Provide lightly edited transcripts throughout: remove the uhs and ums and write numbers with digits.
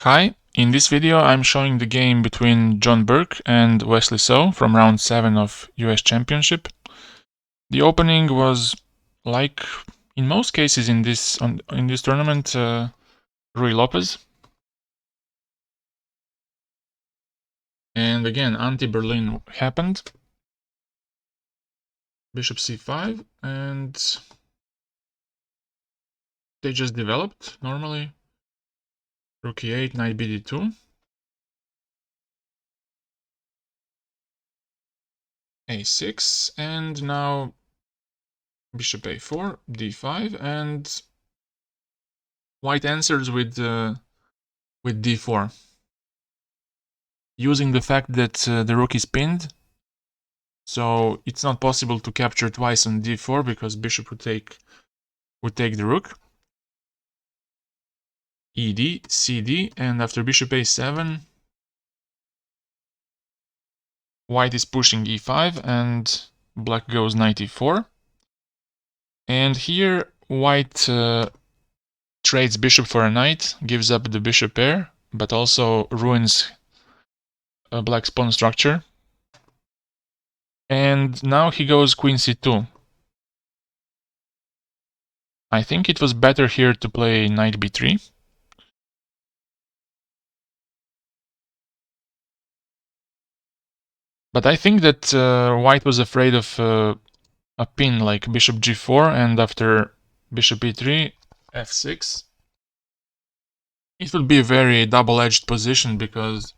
Hi, in this video I'm showing the game between John Burke and Wesley So from round 7 of US Championship. The opening was, like in most cases in this tournament, Ruy Lopez. And again, anti-Berlin happened. Bishop c5, and they just developed normally. Rook e8, knight bd2. a6, and now bishop a4, d5, and white answers with d4, using the fact that the rook is pinned, so it's not possible to capture twice on d4 because bishop would take the rook. Ed, cd, and after bishop a7, white is pushing e5 and black goes knight e4. And here white trades bishop for a knight, gives up the bishop pair, but also ruins black's pawn structure. And now he goes queen c2. I think it was better here to play knight b3. But I think that white was afraid of a pin like bishop g4, and after bishop e3, f6. It would be a very double-edged position because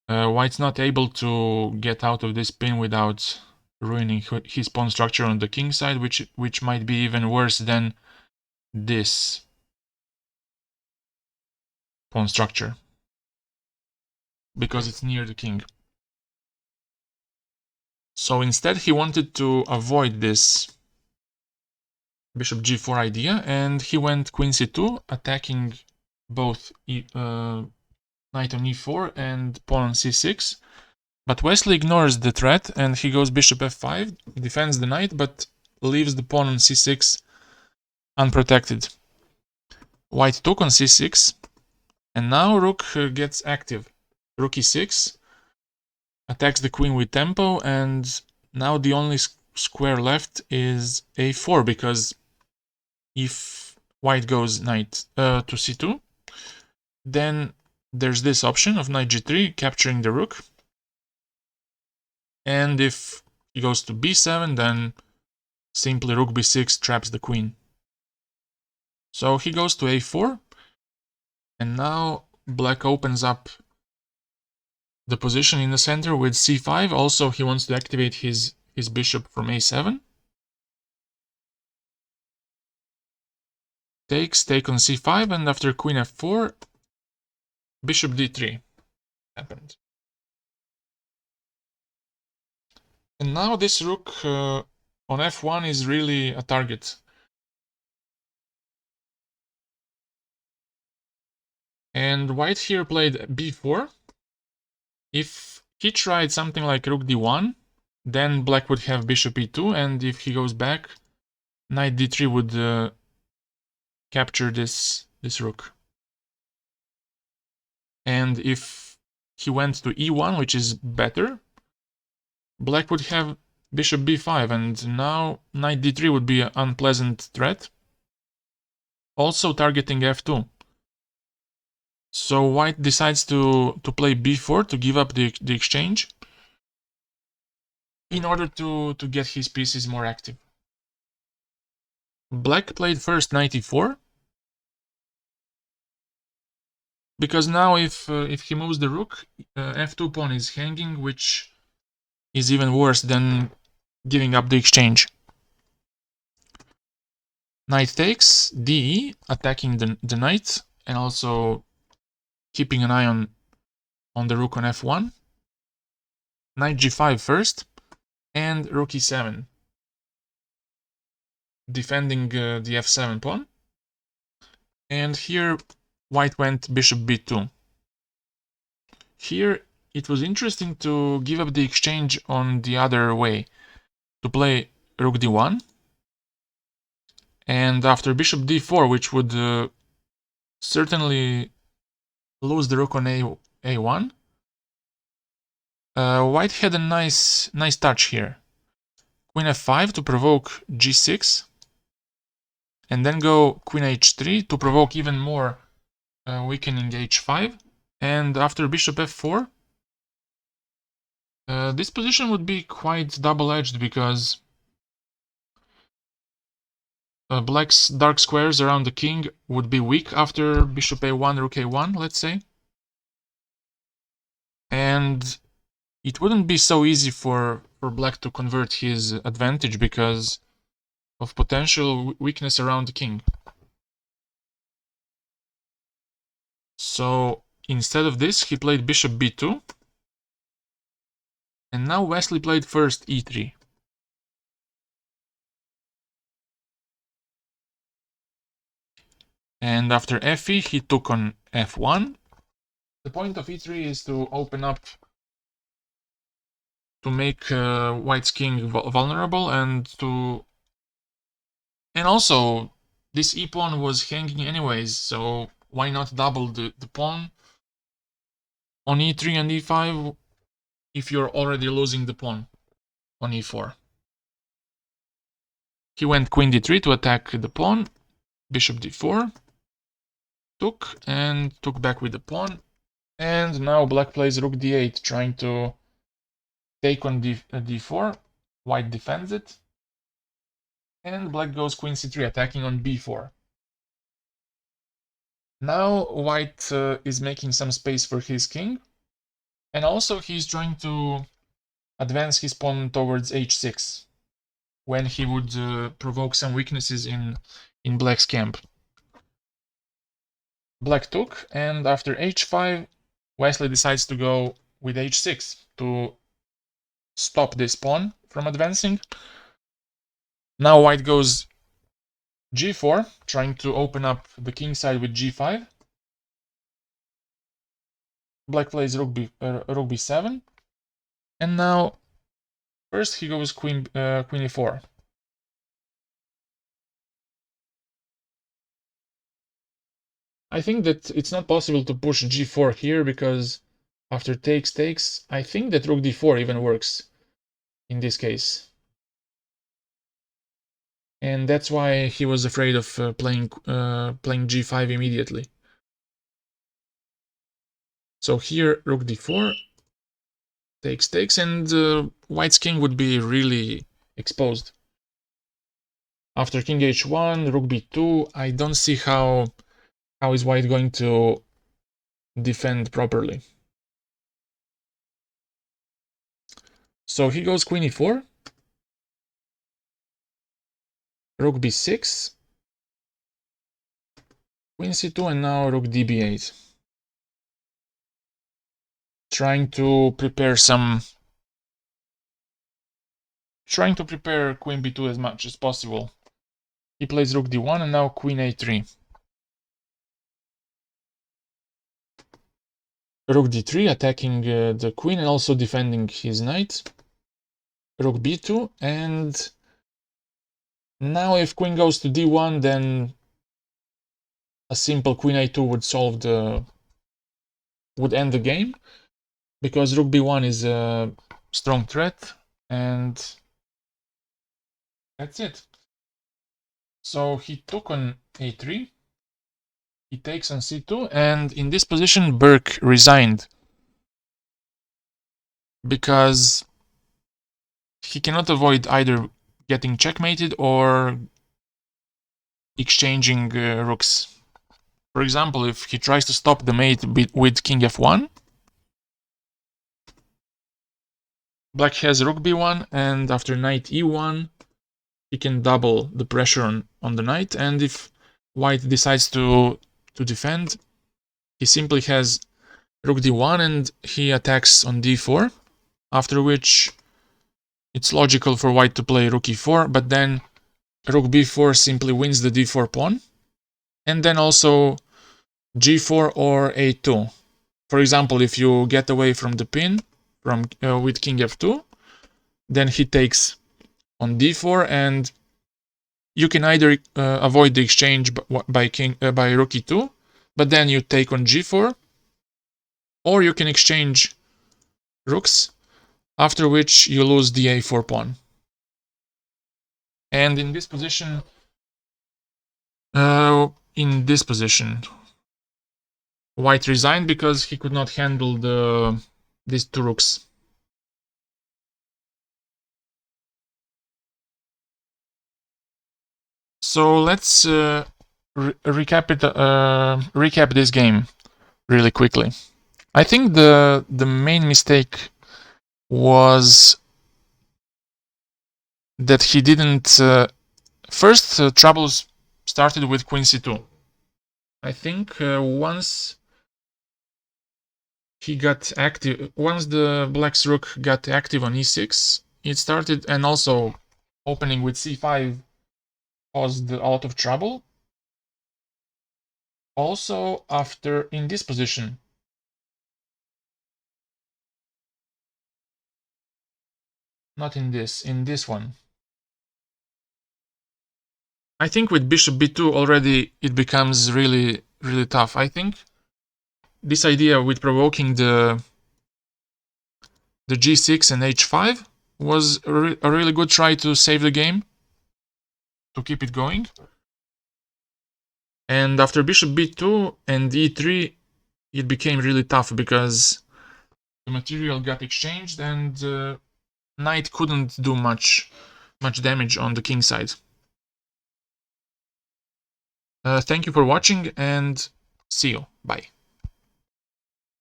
white's not able to get out of this pin without ruining his pawn structure on the king side, which might be even worse than this pawn structure because it's near the king. So instead he wanted to avoid this bishop g4 idea, and he went queen c2, attacking both knight on e4 and pawn on c6. But Wesley ignores the threat and he goes bishop f5, defends the knight, but leaves the pawn on c6 unprotected. White took on c6, and now rook gets active. Rook e6, attacks the queen with tempo, and now the only square left is a4, because if white goes knight to c2, then there's this option of knight g3, capturing the rook. And if he goes to b7, then simply rook b6 traps the queen. So he goes to a4, and now black opens up the position in the center with c5. Also, he wants to activate his bishop from a7. Take on c5, and after queen f4, bishop d3 happened. And now this rook on f1 is really a target. And white here played b4. If he tried something like rook d1, then black would have bishop e2, and if he goes back, knight d3 would capture this rook. And if he went to e1, which is better, black would have bishop b5, and now knight d3 would be an unpleasant threat, also targeting f2. So white decides to play b4 to give up the exchange in order to get his pieces more active. Black played first knight e4, because now if he moves the rook, f2 pawn is hanging, which is even worse than giving up the exchange. Knight takes, de, attacking the knight, and also keeping an eye on the rook on f1. Knight g5 first, and rook e7, defending the f7 pawn. And here white went bishop b2. Here it was interesting to give up the exchange on the other way, to play rook d1, and after bishop d4, which would certainly lose the rook on a1. White had a nice touch here. Queen f5 to provoke g6, and then go queen h3 to provoke even more weakening h5, and after bishop f4, this position would be quite double-edged because black's dark squares around the king would be weak after bishop a1, rook a1, let's say. And it wouldn't be so easy for black to convert his advantage because of potential weakness around the king. So instead of this, he played bishop b2. And now Wesley played first e3. And after fe, he took on f1. The point of e3 is to open up, to make white's king vulnerable, and also this e-pawn was hanging anyways, so why not double the pawn on e3 and e5 if you're already losing the pawn on e4. He went queen d3 to attack the pawn, bishop d4, took, and took back with the pawn. And now black plays rook d8, trying to take on d4. White defends it. And black goes queen c3, attacking on b4. Now white is making some space for his king. And also he's trying to advance his pawn towards h6, when he would provoke some weaknesses in black's camp. Black took, and after h5, Wesley decides to go with h6 to stop this pawn from advancing. Now white goes g4, trying to open up the king side with g5. Black plays rook b7, and now first he goes queen e4. I think that it's not possible to push g4 here because after takes, I think that rook d4 even works in this case. And that's why he was afraid of playing g5 immediately. So here rook d4, takes, and white's king would be really exposed. After king h1, rook b2, I don't see how is white going to defend properly. So he goes queen e4, rook b6, queen c2, and now rook db8. Trying to prepare queen b2 as much as possible. He plays rook d1 and now queen a3. Rook d3, attacking the queen and also defending his knight. Rook b2, and now if queen goes to d1, then a simple queen a2 would end the game, because rook b1 is a strong threat, and that's it. So he took on a3, he takes on c2, and in this position Burke resigned, because he cannot avoid either getting checkmated or exchanging rooks. For example, if he tries to stop the mate with king f1, black has rook b1, and after knight e1, he can double the pressure on the knight, and if white decides to defend, he simply has rook d1 and he attacks on d4, after which it's logical for white to play rook e4, but then rook b4 simply wins the d4 pawn, and then also g4 or a2. For example, if you get away from the pin with king f2, then he takes on d4, and you can either avoid the exchange by rook e2, but then you take on g4, or you can exchange rooks, after which you lose the a4 pawn. And in this position, White resigned because he could not handle these two rooks. So let's recap this game really quickly. I think the main mistake was that he didn't. First, troubles started with queen c2. I think once he got active, once the black's rook got active on e6, it started, and also opening with c5 caused a lot of trouble. Also, after in this position, not in this one. I think with bishop b2 already it becomes really tough. I think this idea with provoking the g6 and h5 was a really good try to save the game, to keep it going. And after bishop b2 and e3, it became really tough because the material got exchanged and knight couldn't do much damage on the king side. Thank you for watching and see you. Bye.